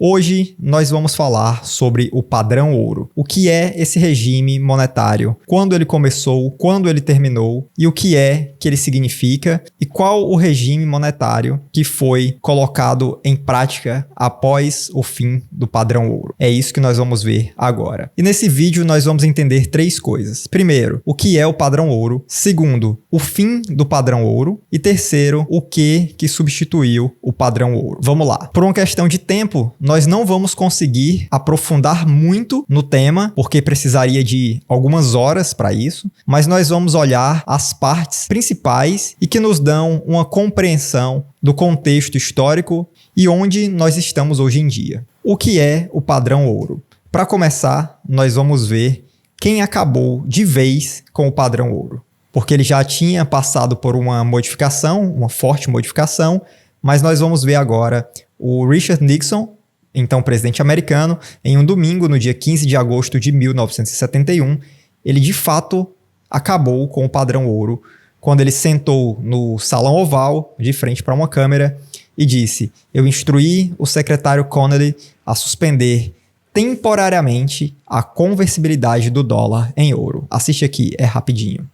Hoje nós vamos falar sobre o padrão ouro. O que é esse regime monetário? Quando ele começou? Quando ele terminou? E o que é que ele significa? E qual o regime monetário que foi colocado em prática após o fim do padrão ouro? É isso que nós vamos ver agora. E nesse vídeo nós vamos entender três coisas. Primeiro, o que é o padrão ouro. Segundo, o fim do padrão ouro. E terceiro, o que substituiu o padrão ouro. Vamos lá. Por uma questão de tempo, nós não vamos conseguir aprofundar muito no tema, porque precisaria de algumas horas para isso, mas nós vamos olhar as partes principais e que nos dão uma compreensão do contexto histórico e onde nós estamos hoje em dia. O que é o padrão ouro? Para começar, nós vamos ver quem acabou de vez com o padrão ouro, porque ele já tinha passado por uma modificação, uma forte modificação, mas nós vamos ver agora o Richard Nixon, então presidente americano, em um domingo, no dia 15 de agosto de 1971, ele de fato acabou com o padrão ouro, quando ele sentou no salão oval, de frente para uma câmera, e disse: "Eu instruí o secretário Connally a suspender temporariamente a conversibilidade do dólar em ouro." Assiste aqui, é rapidinho.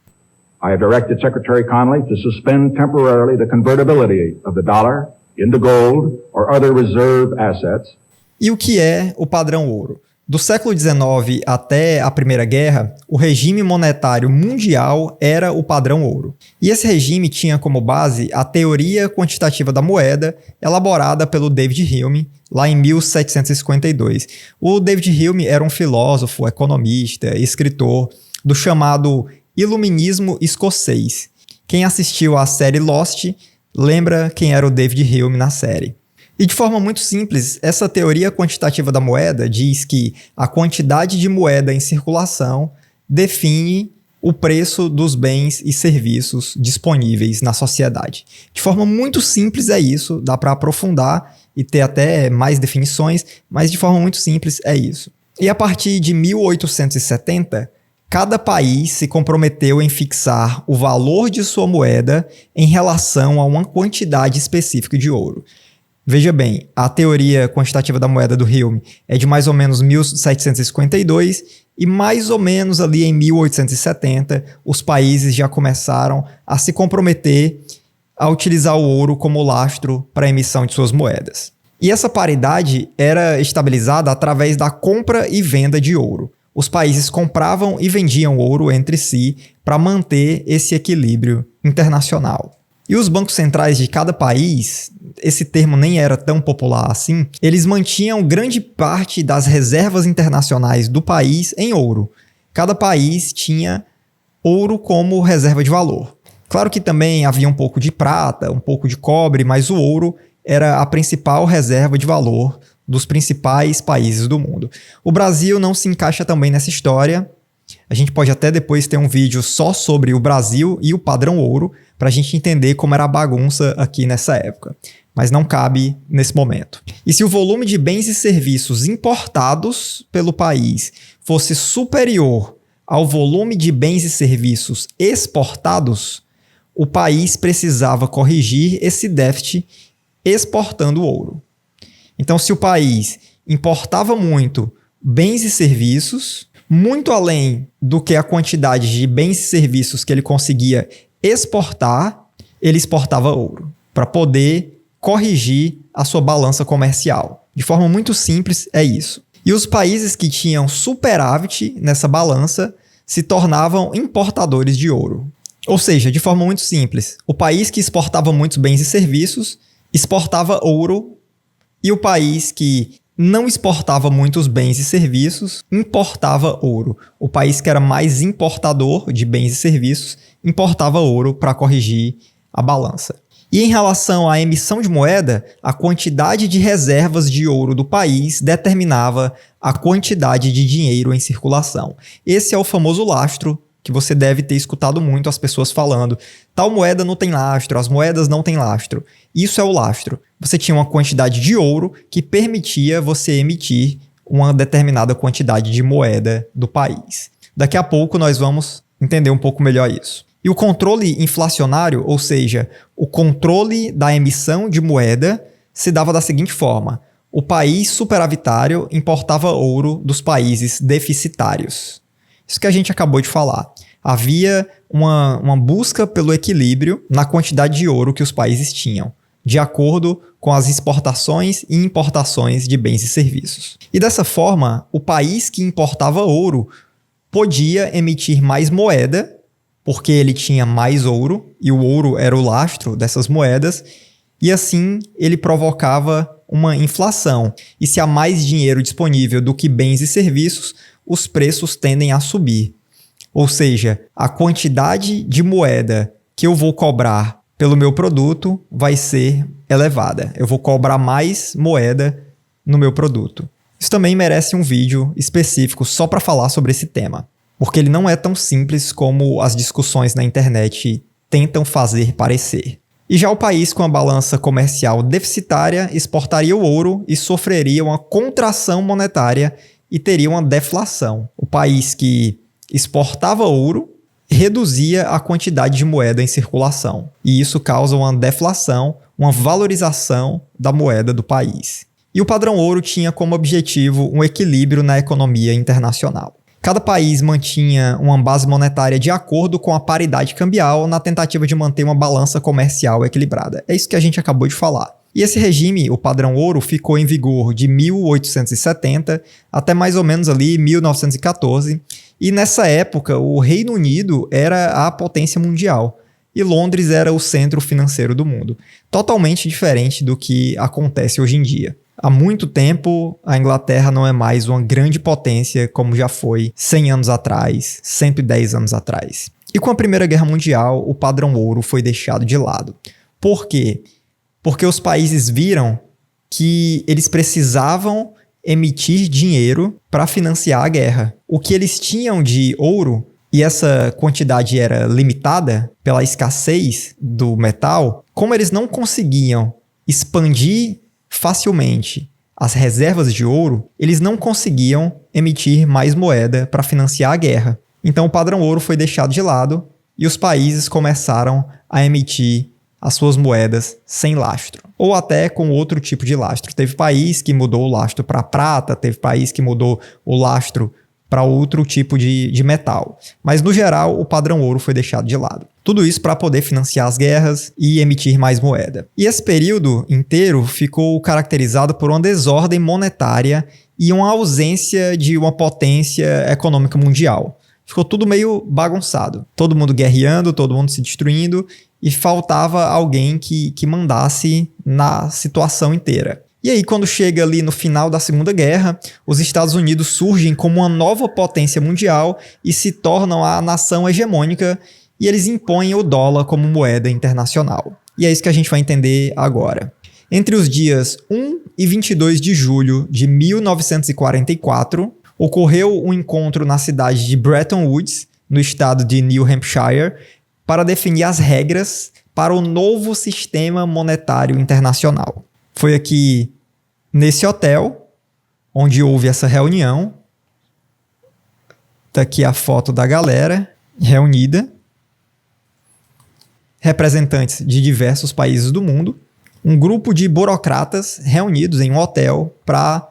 I have directed Secretary Connally to suspend temporarily the convertibility of the dollar into gold or other reserve assets. E o que é o padrão ouro? Do século XIX até a Primeira Guerra, o regime monetário mundial era o padrão ouro. E esse regime tinha como base a teoria quantitativa da moeda, elaborada pelo David Hume, lá em 1752. O David Hume era um filósofo, economista, escritor do chamado Iluminismo escocês. Quem assistiu à série Lost lembra quem era o David Hume na série. E de forma muito simples, essa teoria quantitativa da moeda diz que a quantidade de moeda em circulação define o preço dos bens e serviços disponíveis na sociedade. De forma muito simples é isso, dá para aprofundar e ter até mais definições, mas de forma muito simples é isso. E a partir de 1870, cada país se comprometeu em fixar o valor de sua moeda em relação a uma quantidade específica de ouro. Veja bem, a teoria quantitativa da moeda do Hume é de mais ou menos 1752 e mais ou menos ali em 1870 os países já começaram a se comprometer a utilizar o ouro como lastro para a emissão de suas moedas. E essa paridade era estabilizada através da compra e venda de ouro. Os países compravam e vendiam ouro entre si para manter esse equilíbrio internacional. E os bancos centrais de cada país, esse termo nem era tão popular assim, eles mantinham grande parte das reservas internacionais do país em ouro. Cada país tinha ouro como reserva de valor. Claro que também havia um pouco de prata, um pouco de cobre, mas o ouro era a principal reserva de valor dos principais países do mundo. O Brasil não se encaixa também nessa história. A gente pode até depois ter um vídeo só sobre o Brasil e o padrão ouro, para a gente entender como era a bagunça aqui nessa época. Mas não cabe nesse momento. E se o volume de bens e serviços importados pelo país fosse superior ao volume de bens e serviços exportados, o país precisava corrigir esse déficit exportando ouro. Então, se o país importava muito bens e serviços, muito além do que a quantidade de bens e serviços que ele conseguia exportar, ele exportava ouro para poder corrigir a sua balança comercial. De forma muito simples, é isso. E os países que tinham superávit nessa balança se tornavam importadores de ouro. Ou seja, de forma muito simples, o país que exportava muitos bens e serviços exportava ouro e o país que não exportava muitos bens e serviços, importava ouro. O país que era mais importador de bens e serviços, importava ouro para corrigir a balança. E em relação à emissão de moeda, a quantidade de reservas de ouro do país determinava a quantidade de dinheiro em circulação. Esse é o famoso lastro, que você deve ter escutado muito as pessoas falando: tal moeda não tem lastro, as moedas não têm lastro. Isso é o lastro. Você tinha uma quantidade de ouro que permitia você emitir uma determinada quantidade de moeda do país. Daqui a pouco nós vamos entender um pouco melhor isso. E o controle inflacionário, ou seja, o controle da emissão de moeda, se dava da seguinte forma: o país superavitário importava ouro dos países deficitários. Isso que a gente acabou de falar. Havia uma busca pelo equilíbrio na quantidade de ouro que os países tinham, de acordo com as exportações e importações de bens e serviços. E dessa forma, o país que importava ouro podia emitir mais moeda, porque ele tinha mais ouro, e o ouro era o lastro dessas moedas, e assim ele provocava uma inflação. E se há mais dinheiro disponível do que bens e serviços, os preços tendem a subir. Ou seja, a quantidade de moeda que eu vou cobrar pelo meu produto vai ser elevada. Eu vou cobrar mais moeda no meu produto. Isso também merece um vídeo específico só para falar sobre esse tema, porque ele não é tão simples como as discussões na internet tentam fazer parecer. E já o país com a balança comercial deficitária exportaria o ouro e sofreria uma contração monetária e teria uma deflação. O país que exportava ouro reduzia a quantidade de moeda em circulação. E isso causa uma deflação, uma valorização da moeda do país. E o padrão ouro tinha como objetivo um equilíbrio na economia internacional. Cada país mantinha uma base monetária de acordo com a paridade cambial na tentativa de manter uma balança comercial equilibrada. É isso que a gente acabou de falar. E esse regime, o padrão ouro, ficou em vigor de 1870 até mais ou menos ali 1914. E nessa época, o Reino Unido era a potência mundial e Londres era o centro financeiro do mundo. Totalmente diferente do que acontece hoje em dia. Há muito tempo, a Inglaterra não é mais uma grande potência como já foi 100 anos atrás, 110 anos atrás. E com a Primeira Guerra Mundial, o padrão ouro foi deixado de lado. Por quê? Porque os países viram que eles precisavam emitir dinheiro para financiar a guerra. O que eles tinham de ouro, e essa quantidade era limitada pela escassez do metal, como eles não conseguiam expandir facilmente as reservas de ouro, eles não conseguiam emitir mais moeda para financiar a guerra. Então o padrão ouro foi deixado de lado e os países começaram a emitir as suas moedas sem lastro, ou até com outro tipo de lastro. Teve país que mudou o lastro para prata, teve país que mudou o lastro para outro tipo de metal. Mas, no geral, o padrão ouro foi deixado de lado. Tudo isso para poder financiar as guerras e emitir mais moeda. E esse período inteiro ficou caracterizado por uma desordem monetária e uma ausência de uma potência econômica mundial. Ficou tudo meio bagunçado. Todo mundo guerreando, todo mundo se destruindo e faltava alguém que mandasse na situação inteira. E aí, quando chega ali no final da Segunda Guerra, os Estados Unidos surgem como uma nova potência mundial e se tornam a nação hegemônica e eles impõem o dólar como moeda internacional. E é isso que a gente vai entender agora. Entre os dias 1 e 22 de julho de 1944, ocorreu um encontro na cidade de Bretton Woods, no estado de New Hampshire, para definir as regras para o novo sistema monetário internacional. Foi aqui nesse hotel onde houve essa reunião. Tá aqui a foto da galera reunida. Representantes de diversos países do mundo. Um grupo de burocratas reunidos em um hotel para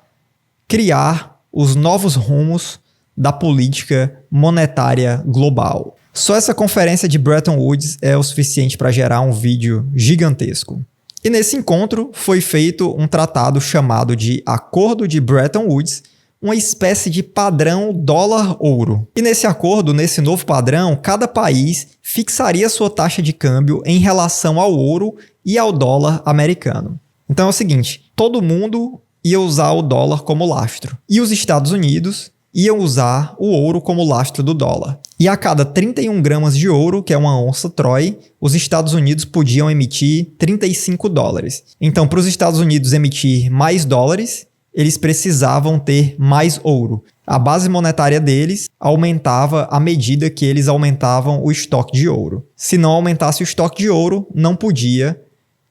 criar os novos rumos da política monetária global. Só essa conferência de Bretton Woods é o suficiente para gerar um vídeo gigantesco. E nesse encontro foi feito um tratado chamado de Acordo de Bretton Woods, uma espécie de padrão dólar-ouro. E nesse acordo, nesse novo padrão, cada país fixaria sua taxa de câmbio em relação ao ouro e ao dólar americano. Então é o seguinte, todo mundo ia usar o dólar como lastro. E os Estados Unidos iam usar o ouro como lastro do dólar. E a cada 31 gramas de ouro, que é uma onça Troy, os Estados Unidos podiam emitir 35 dólares. Então, para os Estados Unidos emitir mais dólares, eles precisavam ter mais ouro. A base monetária deles aumentava à medida que eles aumentavam o estoque de ouro. Se não aumentasse o estoque de ouro, não podia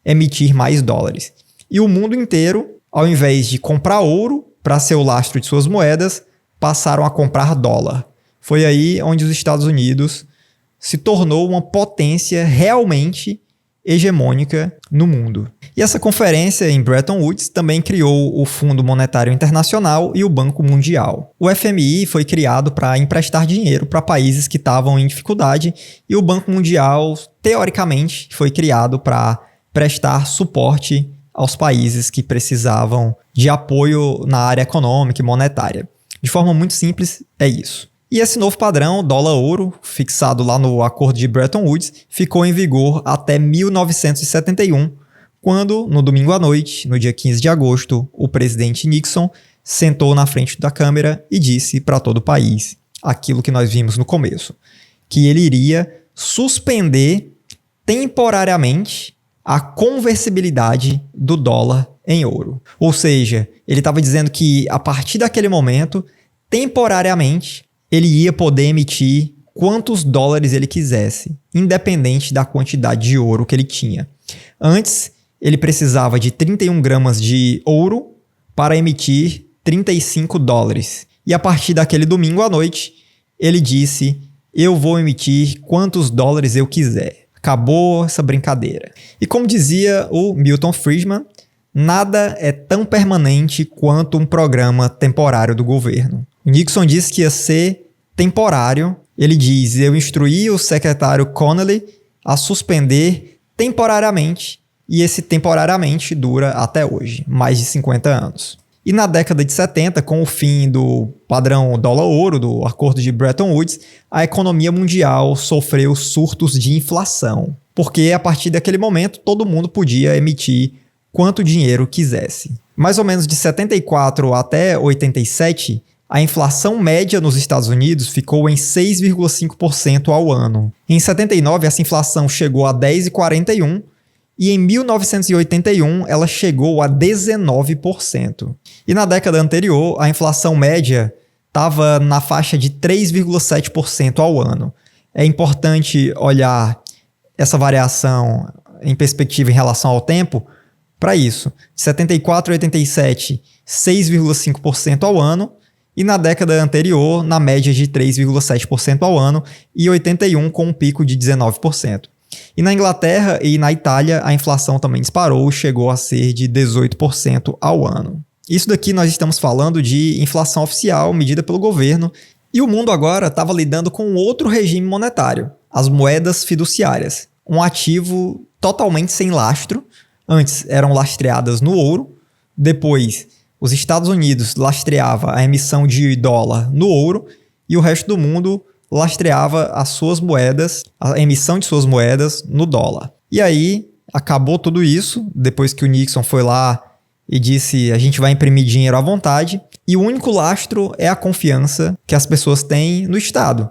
emitir mais dólares. E o mundo inteiro, ao invés de comprar ouro para ser o lastro de suas moedas, passaram a comprar dólar. Foi aí onde os Estados Unidos se tornou uma potência realmente hegemônica no mundo. E essa conferência em Bretton Woods também criou o Fundo Monetário Internacional e o Banco Mundial. O FMI foi criado para emprestar dinheiro para países que estavam em dificuldade e o Banco Mundial, teoricamente, foi criado para prestar suporte aos países que precisavam de apoio na área econômica e monetária. De forma muito simples, é isso. E esse novo padrão, dólar-ouro, fixado lá no Acordo de Bretton Woods, ficou em vigor até 1971, quando, no domingo à noite, no dia 15 de agosto, o presidente Nixon sentou na frente da câmera e disse para todo o país aquilo que nós vimos no começo, que ele iria suspender temporariamente a conversibilidade do dólar em ouro. Ou seja, ele estava dizendo que, a partir daquele momento, temporariamente, ele ia poder emitir quantos dólares ele quisesse, independente da quantidade de ouro que ele tinha. Antes, ele precisava de 31 gramas de ouro para emitir 35 dólares. E a partir daquele domingo à noite, ele disse: eu vou emitir quantos dólares eu quiser. Acabou essa brincadeira. E como dizia o Milton Friedman, nada é tão permanente quanto um programa temporário do governo. O Nixon disse que ia ser temporário. Ele diz: eu instruí o secretário Connally a suspender temporariamente, e esse temporariamente dura até hoje, mais de 50 anos. E na década de 70, com o fim do padrão dólar-ouro, do Acordo de Bretton Woods, a economia mundial sofreu surtos de inflação, porque a partir daquele momento todo mundo podia emitir quanto dinheiro quisesse. Mais ou menos de 74 até 87, a inflação média nos Estados Unidos ficou em 6,5% ao ano. Em 79, essa inflação chegou a 10,41%, e em 1981 ela chegou a 19%. E na década anterior, a inflação média estava na faixa de 3,7% ao ano. É importante olhar essa variação em perspectiva em relação ao tempo para isso. De 74 a 87, 6,5% ao ano, e na década anterior, na média de 3,7% ao ano, e 81 com um pico de 19%. E na Inglaterra e na Itália, a inflação também disparou, chegou a ser de 18% ao ano. Isso daqui nós estamos falando de inflação oficial medida pelo governo, e o mundo agora estava lidando com outro regime monetário, as moedas fiduciárias, um ativo totalmente sem lastro. Antes eram lastreadas no ouro, depois os Estados Unidos lastreava a emissão de dólar no ouro e o resto do mundo lastreava as suas moedas, a emissão de suas moedas no dólar. E aí acabou tudo isso, depois que o Nixon foi lá e disse: a gente vai imprimir dinheiro à vontade, e o único lastro é a confiança que as pessoas têm no Estado.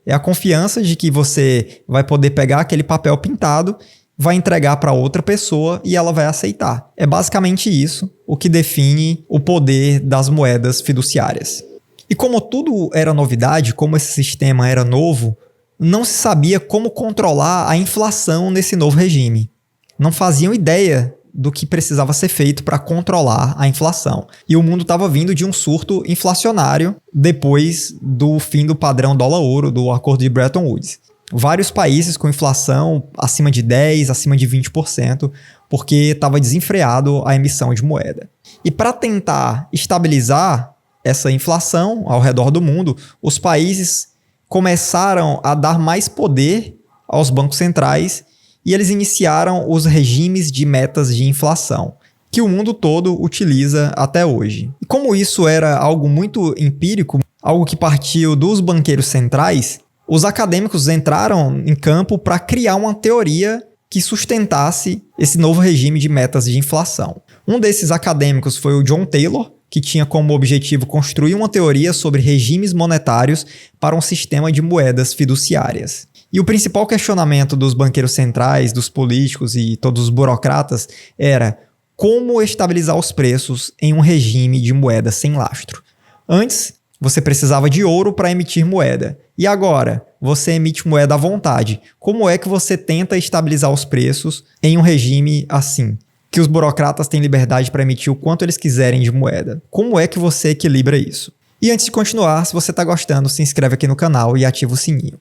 É a confiança de que você vai poder pegar aquele papel pintado, vai entregar para outra pessoa e ela vai aceitar. É basicamente isso o que define o poder das moedas fiduciárias. E como tudo era novidade, como esse sistema era novo, não se sabia como controlar a inflação nesse novo regime. Não faziam ideia do que precisava ser feito para controlar a inflação. E o mundo estava vindo de um surto inflacionário depois do fim do padrão dólar-ouro do Acordo de Bretton Woods. Vários países com inflação acima de 10%, acima de 20%, porque estava desenfreado a emissão de moeda. E para tentar estabilizar essa inflação ao redor do mundo, os países começaram a dar mais poder aos bancos centrais e eles iniciaram os regimes de metas de inflação, que o mundo todo utiliza até hoje. E como isso era algo muito empírico, algo que partiu dos banqueiros centrais, os acadêmicos entraram em campo para criar uma teoria que sustentasse esse novo regime de metas de inflação. Um desses acadêmicos foi o John Taylor, que tinha como objetivo construir uma teoria sobre regimes monetários para um sistema de moedas fiduciárias. E o principal questionamento dos banqueiros centrais, dos políticos e todos os burocratas era como estabilizar os preços em um regime de moeda sem lastro. Antes, você precisava de ouro para emitir moeda. E agora, você emite moeda à vontade. Como é que você tenta estabilizar os preços em um regime assim? Que os burocratas têm liberdade para emitir o quanto eles quiserem de moeda. Como é que você equilibra isso? E antes de continuar, se você está gostando, se inscreve aqui no canal e ativa o sininho.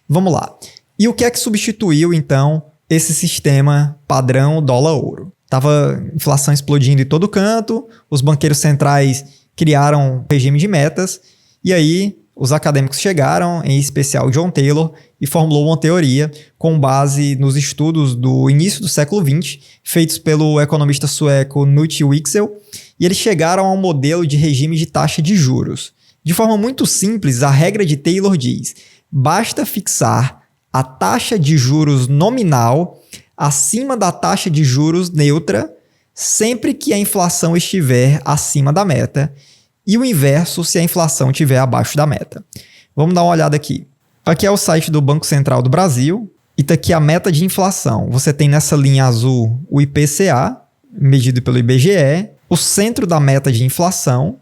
Vamos lá. E o que é que substituiu, então, esse sistema padrão dólar-ouro? Tava inflação explodindo em todo canto, os banqueiros centrais criaram um regime de metas, e aí os acadêmicos chegaram, em especial John Taylor, e formulou uma teoria com base nos estudos do início do século XX, feitos pelo economista sueco Knut Wicksell, e eles chegaram a um modelo de regime de taxa de juros. De forma muito simples, a regra de Taylor diz: basta fixar a taxa de juros nominal acima da taxa de juros neutra, sempre que a inflação estiver acima da meta, e o inverso se a inflação estiver abaixo da meta. Vamos dar uma olhada aqui. Aqui é o site do Banco Central do Brasil, e está aqui a meta de inflação. Você tem nessa linha azul o IPCA, medido pelo IBGE, o centro da meta de inflação,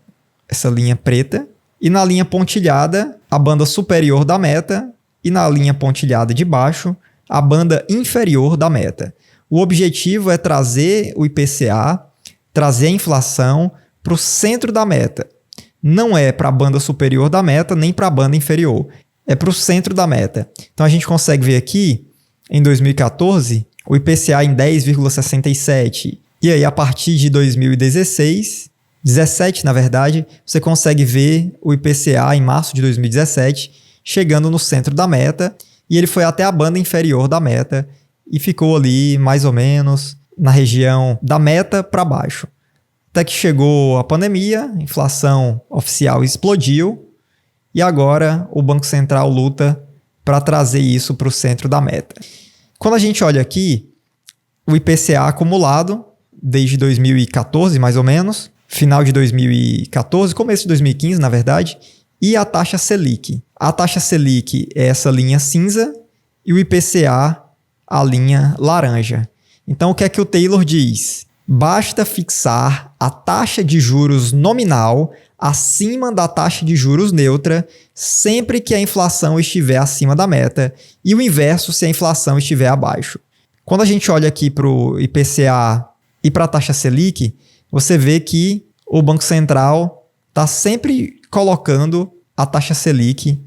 essa linha preta, e na linha pontilhada, a banda superior da meta, e na linha pontilhada de baixo, a banda inferior da meta. O objetivo é trazer o IPCA, trazer a inflação para o centro da meta. Não é para a banda superior da meta, nem para a banda inferior. É para o centro da meta. Então a gente consegue ver aqui, em 2014, o IPCA em 10,67. E aí, a partir de 2016, 17 na verdade, você consegue ver o IPCA em março de 2017 chegando no centro da meta, e ele foi até a banda inferior da meta e ficou ali mais ou menos na região da meta para baixo. Até que chegou a pandemia, a inflação oficial explodiu e agora o Banco Central luta para trazer isso para o centro da meta. Quando a gente olha aqui, o IPCA acumulado desde 2014 mais ou menos, final de 2014, começo de 2015 na verdade, e a taxa Selic. A taxa Selic é essa linha cinza e o IPCA a linha laranja. Então, o que é que o Taylor diz? Basta fixar a taxa de juros nominal acima da taxa de juros neutra sempre que a inflação estiver acima da meta e o inverso se a inflação estiver abaixo. Quando a gente olha aqui para o IPCA e para a taxa Selic, você vê que o Banco Central está sempre colocando a taxa Selic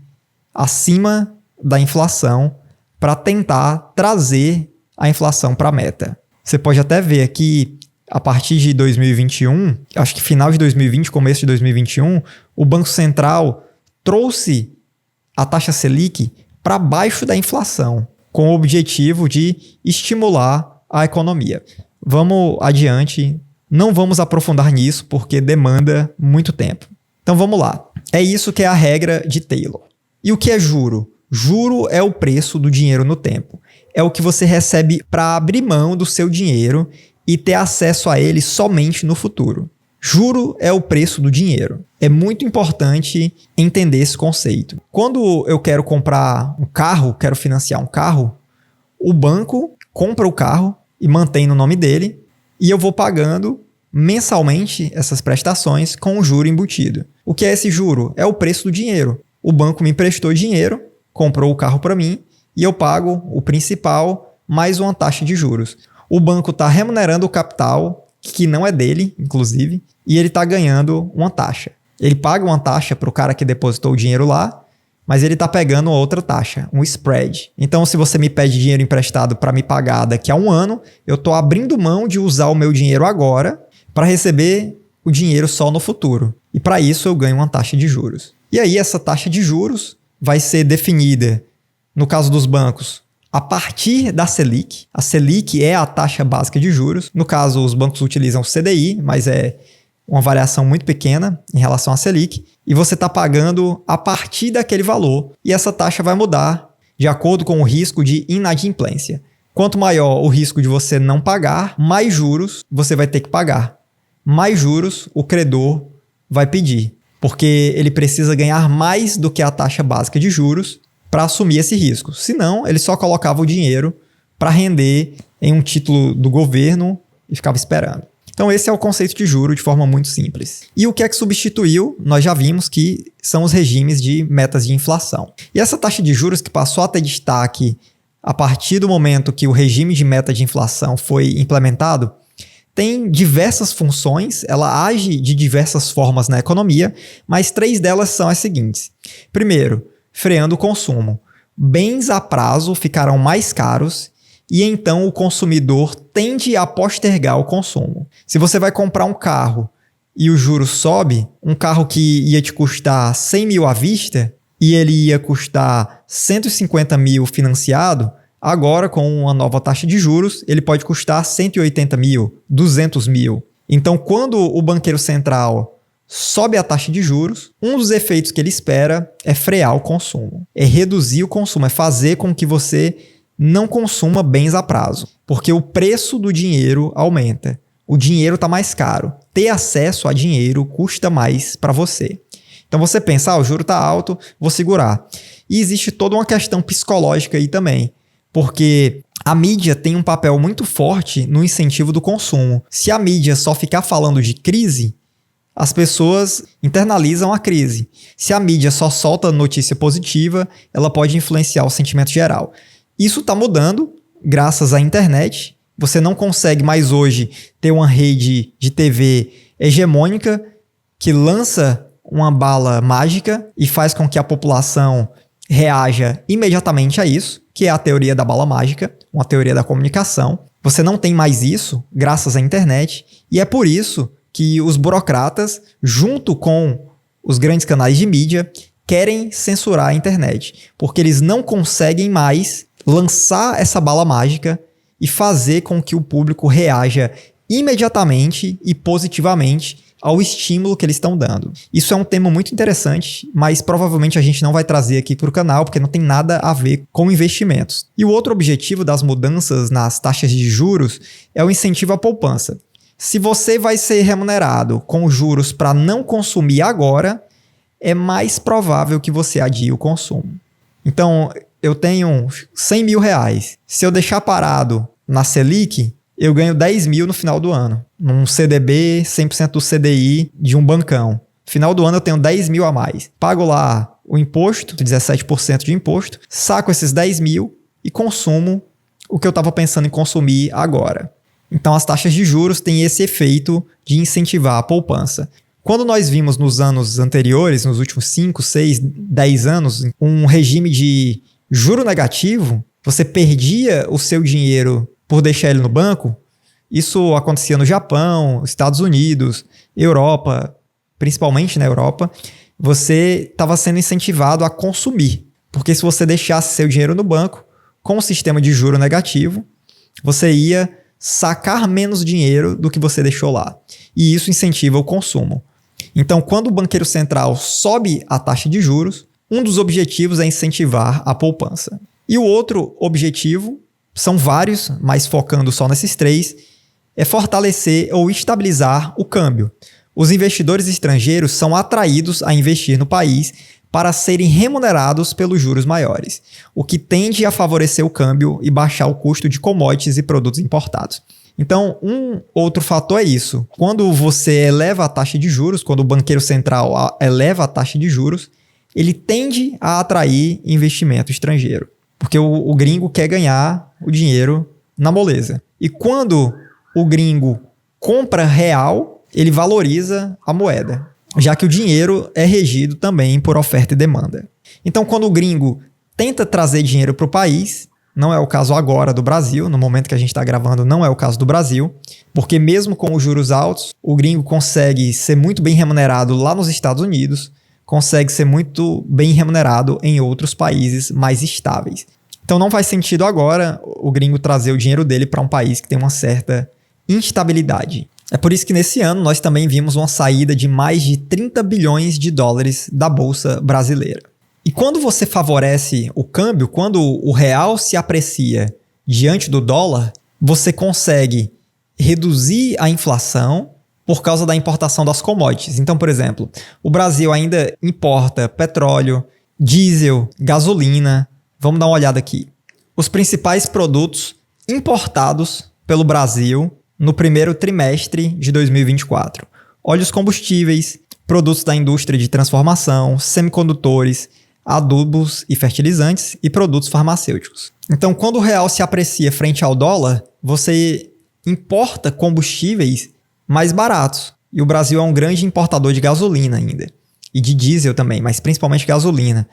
acima da inflação para tentar trazer a inflação para a meta. Você pode até ver aqui, a partir de 2021, acho que final de 2020, começo de 2021, o Banco Central trouxe a taxa Selic para baixo da inflação, com o objetivo de estimular a economia. Vamos adiante, não vamos aprofundar nisso porque demanda muito tempo. Então vamos lá. É isso que é a regra de Taylor. E o que é juro? Juro é o preço do dinheiro no tempo. É o que você recebe para abrir mão do seu dinheiro e ter acesso a ele somente no futuro. Juro é o preço do dinheiro. É muito importante entender esse conceito. Quando eu quero comprar um carro, quero financiar um carro, o banco compra o carro e mantém no nome dele e eu vou pagando mensalmente essas prestações com um juro embutido. O que é esse juro? É o preço do dinheiro. O banco me emprestou dinheiro, comprou o carro para mim e eu pago o principal mais uma taxa de juros. O banco está remunerando o capital, que não é dele, inclusive, e ele está ganhando uma taxa. Ele paga uma taxa para o cara que depositou o dinheiro lá, mas ele está pegando outra taxa, um spread. Então, se você me pede dinheiro emprestado para me pagar daqui a um ano, eu estou abrindo mão de usar o meu dinheiro agora para receber o dinheiro só no futuro. E para isso eu ganho uma taxa de juros. E aí essa taxa de juros vai ser definida, no caso dos bancos, a partir da Selic. A Selic é a taxa básica de juros. No caso, os bancos utilizam o CDI, mas é uma variação muito pequena em relação à Selic. E você está pagando a partir daquele valor. E essa taxa vai mudar de acordo com o risco de inadimplência. Quanto maior o risco de você não pagar, mais juros você vai ter que pagar. Mais juros o credor vai pedir, porque ele precisa ganhar mais do que a taxa básica de juros para assumir esse risco. Senão, ele só colocava o dinheiro para render em um título do governo e ficava esperando. Então, esse é o conceito de juro de forma muito simples. E o que é que substituiu? Nós já vimos que são os regimes de metas de inflação. E essa taxa de juros que passou a ter destaque a partir do momento que o regime de meta de inflação foi implementado, tem diversas funções, ela age de diversas formas na economia, mas 3 delas são as seguintes. Primeiro, freando o consumo. Bens a prazo ficarão mais caros e então o consumidor tende a postergar o consumo. Se você vai comprar um carro e o juro sobe, um carro que ia te custar 100 mil à vista e ele ia custar 150 mil financiado, agora com uma nova taxa de juros, ele pode custar 180 mil, 200 mil. Então, quando o banqueiro central sobe a taxa de juros, um dos efeitos que ele espera é frear o consumo, é reduzir o consumo, é fazer com que você não consuma bens a prazo, porque o preço do dinheiro aumenta. O dinheiro está mais caro. Ter acesso a dinheiro custa mais para você. Então você pensa, o juro está alto, vou segurar. E existe toda uma questão psicológica aí também, porque a mídia tem um papel muito forte no incentivo do consumo. Se a mídia só ficar falando de crise, as pessoas internalizam a crise. Se a mídia só solta notícia positiva, ela pode influenciar o sentimento geral. Isso está mudando graças à internet. Você não consegue mais hoje ter uma rede de TV hegemônica que lança uma bala mágica e faz com que a população reaja imediatamente a isso, que é a teoria da bala mágica, uma teoria da comunicação. Você não tem mais isso graças à internet, e é por isso que os burocratas, junto com os grandes canais de mídia, querem censurar a internet, porque eles não conseguem mais lançar essa bala mágica e fazer com que o público reaja imediatamente e positivamente ao estímulo que eles estão dando. Isso é um tema muito interessante, mas provavelmente a gente não vai trazer aqui para o canal, porque não tem nada a ver com investimentos. E o outro objetivo das mudanças nas taxas de juros é o incentivo à poupança. Se você vai ser remunerado com juros para não consumir agora, é mais provável que você adie o consumo. Então, eu tenho 100 mil reais. Se eu deixar parado na Selic, eu ganho 10 mil no final do ano. Num CDB, 100% do CDI de um bancão. Final do ano eu tenho 10 mil a mais. Pago lá o imposto, 17% de imposto, saco esses 10 mil e consumo o que eu estava pensando em consumir agora. Então as taxas de juros têm esse efeito de incentivar a poupança. Quando nós vimos nos anos anteriores, nos últimos 5, 6, 10 anos, um regime de juro negativo, você perdia o seu dinheiro por deixar ele no banco. Isso acontecia no Japão, Estados Unidos, Europa, principalmente na Europa. Você estava sendo incentivado a consumir, porque se você deixasse seu dinheiro no banco, com o sistema de juro negativo, você ia sacar menos dinheiro do que você deixou lá. E isso incentiva o consumo. Então, quando o banqueiro central sobe a taxa de juros, um dos objetivos é incentivar a poupança. E o outro objetivo, são vários, mas focando só nesses três, é fortalecer ou estabilizar o câmbio. Os investidores estrangeiros são atraídos a investir no país para serem remunerados pelos juros maiores, o que tende a favorecer o câmbio e baixar o custo de commodities e produtos importados. Então, um outro fator é isso. Quando você eleva a taxa de juros, quando o banqueiro central eleva a taxa de juros, ele tende a atrair investimento estrangeiro, porque o gringo quer ganhar o dinheiro na moleza. E quando o gringo compra real, ele valoriza a moeda, já que o dinheiro é regido também por oferta e demanda. Então, quando o gringo tenta trazer dinheiro para o país, não é o caso agora do Brasil, no momento que a gente está gravando não é o caso do Brasil, porque mesmo com os juros altos, o gringo consegue ser muito bem remunerado lá nos Estados Unidos, consegue ser muito bem remunerado em outros países mais estáveis. Então não faz sentido agora o gringo trazer o dinheiro dele para um país que tem uma certa instabilidade. É por isso que nesse ano nós também vimos uma saída de mais de 30 bilhões de dólares da Bolsa Brasileira. E quando você favorece o câmbio, quando o real se aprecia diante do dólar, você consegue reduzir a inflação por causa da importação das commodities. Então, por exemplo, o Brasil ainda importa petróleo, diesel, gasolina. Vamos dar uma olhada aqui. Os principais produtos importados pelo Brasil no primeiro trimestre de 2024. Óleos combustíveis, produtos da indústria de transformação, semicondutores, adubos e fertilizantes e produtos farmacêuticos. Então, quando o real se aprecia frente ao dólar, você importa combustíveis mais baratos. E o Brasil é um grande importador de gasolina ainda. E de diesel também, mas principalmente gasolina.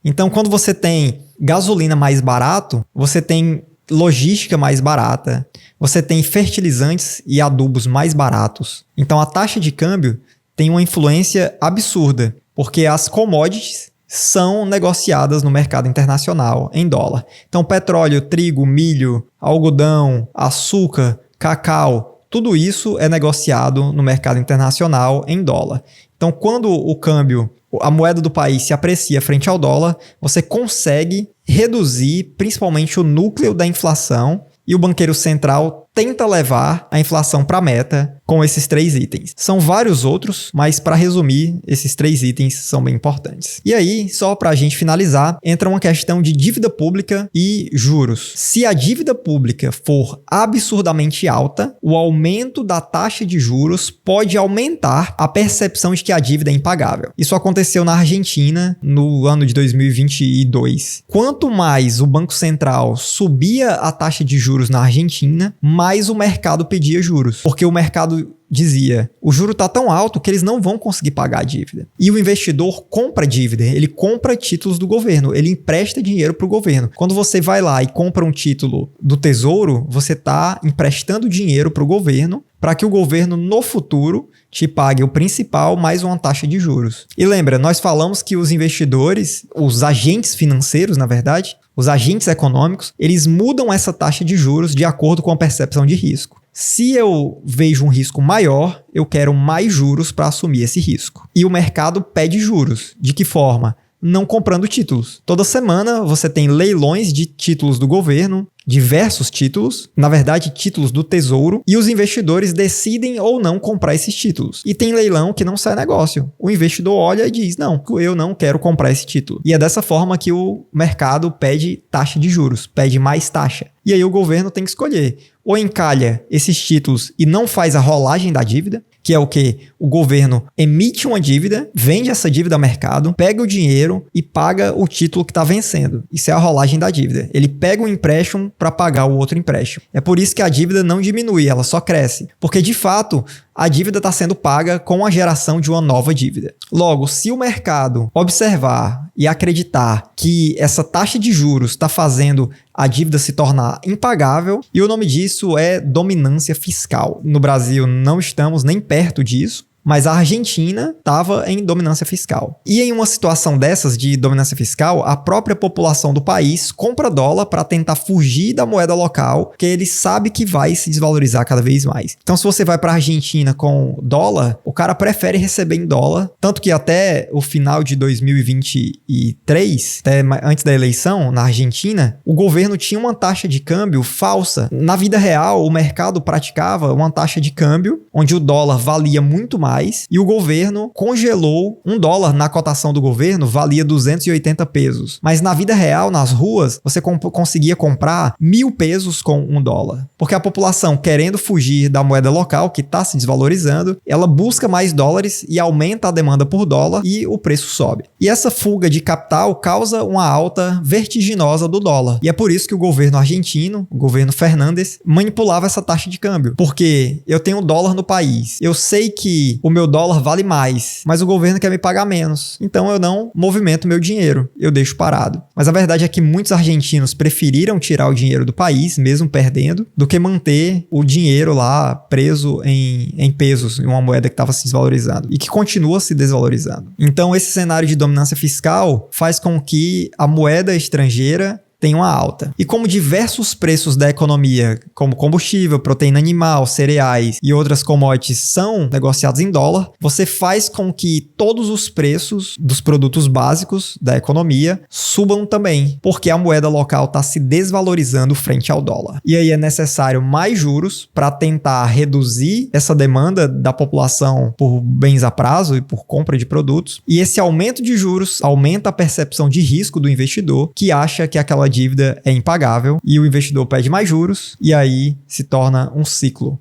Então, quando você tem gasolina mais barato, você tem logística mais barata, você tem fertilizantes e adubos mais baratos. Então a taxa de câmbio tem uma influência absurda, porque as commodities são negociadas no mercado internacional em dólar. Então petróleo, trigo, milho, algodão, açúcar, cacau, tudo isso é negociado no mercado internacional em dólar. Então quando o câmbio, a moeda do país se aprecia frente ao dólar, você consegue reduzir principalmente o núcleo da inflação e o banqueiro central tenta levar a inflação para a meta com esses 3 itens. São vários outros, mas para resumir, esses 3 itens são bem importantes. E aí, só para a gente finalizar, entra uma questão de dívida pública e juros. Se a dívida pública for absurdamente alta, o aumento da taxa de juros pode aumentar a percepção de que a dívida é impagável. Isso aconteceu na Argentina no ano de 2022. Quanto mais o Banco Central subia a taxa de juros na Argentina, mais o mercado pedia juros, porque o mercado dizia, o juro está tão alto que eles não vão conseguir pagar a dívida. E o investidor compra dívida, ele compra títulos do governo, ele empresta dinheiro para o governo. Quando você vai lá e compra um título do Tesouro, você está emprestando dinheiro para o governo, para que o governo no futuro te pague o principal mais uma taxa de juros. E lembra, nós falamos que os investidores, os agentes financeiros, na verdade, os agentes econômicos, eles mudam essa taxa de juros de acordo com a percepção de risco. Se eu vejo um risco maior, eu quero mais juros para assumir esse risco. E o mercado pede juros. De que forma? Não comprando títulos. Toda semana você tem leilões de títulos do governo, diversos títulos, na verdade títulos do Tesouro, e os investidores decidem ou não comprar esses títulos. E tem leilão que não sai negócio. O investidor olha e diz, não, eu não quero comprar esse título. E é dessa forma que o mercado pede taxa de juros, pede mais taxa. E aí o governo tem que escolher. Ou encalha esses títulos e não faz a rolagem da dívida, que é o que? O governo emite uma dívida, vende essa dívida ao mercado, pega o dinheiro e paga o título que está vencendo. Isso é a rolagem da dívida. Ele pega um empréstimo para pagar o outro empréstimo. É por isso que a dívida não diminui, ela só cresce. Porque, de fato, a dívida está sendo paga com a geração de uma nova dívida. Logo, se o mercado observar e acreditar que essa taxa de juros está fazendo a dívida se tornar impagável, e o nome disso é dominância fiscal. No Brasil não estamos nem perto disso, mas a Argentina estava em dominância fiscal. E em uma situação dessas de dominância fiscal, a própria população do país compra dólar para tentar fugir da moeda local, porque ele sabe que vai se desvalorizar cada vez mais. Então, se você vai para a Argentina com dólar, o cara prefere receber em dólar, tanto que até o final de 2023, até antes da eleição, na Argentina, o governo tinha uma taxa de câmbio falsa. Na vida real, o mercado praticava uma taxa de câmbio, onde o dólar valia muito mais, e o governo congelou $1 na cotação do governo, valia 280 pesos. Mas na vida real, nas ruas, você conseguia comprar 1.000 pesos com $1. Porque a população, querendo fugir da moeda local, que está se desvalorizando, ela busca mais dólares e aumenta a demanda por dólar e o preço sobe. E essa fuga de capital causa uma alta vertiginosa do dólar. E é por isso que o governo argentino, o governo Fernandes, manipulava essa taxa de câmbio. Porque eu tenho dólar no país, eu sei que o meu dólar vale mais, mas o governo quer me pagar menos. Então eu não movimento meu dinheiro, eu deixo parado. Mas a verdade é que muitos argentinos preferiram tirar o dinheiro do país, mesmo perdendo, do que manter o dinheiro lá preso em pesos, em uma moeda que estava se desvalorizando e que continua se desvalorizando. Então esse cenário de dominância fiscal faz com que a moeda estrangeira tem uma alta. E como diversos preços da economia, como combustível, proteína animal, cereais e outras commodities são negociados em dólar, você faz com que todos os preços dos produtos básicos da economia subam também, porque a moeda local está se desvalorizando frente ao dólar. E aí é necessário mais juros para tentar reduzir essa demanda da população por bens a prazo e por compra de produtos. E esse aumento de juros aumenta a percepção de risco do investidor, que acha que aquela dívida é impagável, e o investidor pede mais juros, e aí se torna um ciclo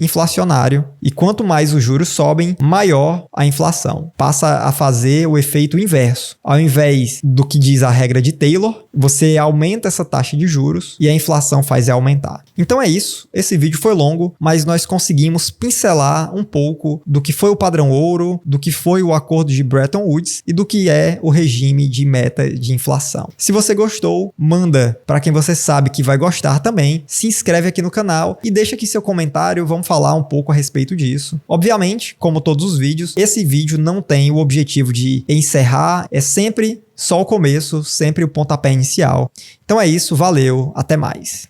inflacionário. E quanto mais os juros sobem, maior a inflação. Passa a fazer o efeito inverso. Ao invés do que diz a regra de Taylor, você aumenta essa taxa de juros e a inflação faz aumentar. Então é isso. Esse vídeo foi longo, mas nós conseguimos pincelar um pouco do que foi o padrão ouro, do que foi o acordo de Bretton Woods e do que é o regime de meta de inflação. Se você gostou, manda para quem você sabe que vai gostar também. Se inscreve aqui no canal e deixa aqui seu comentário, vamos falar um pouco a respeito disso. Obviamente, como todos os vídeos, esse vídeo não tem o objetivo de encerrar, é sempre só o começo, sempre o pontapé inicial. Então é isso, valeu, até mais.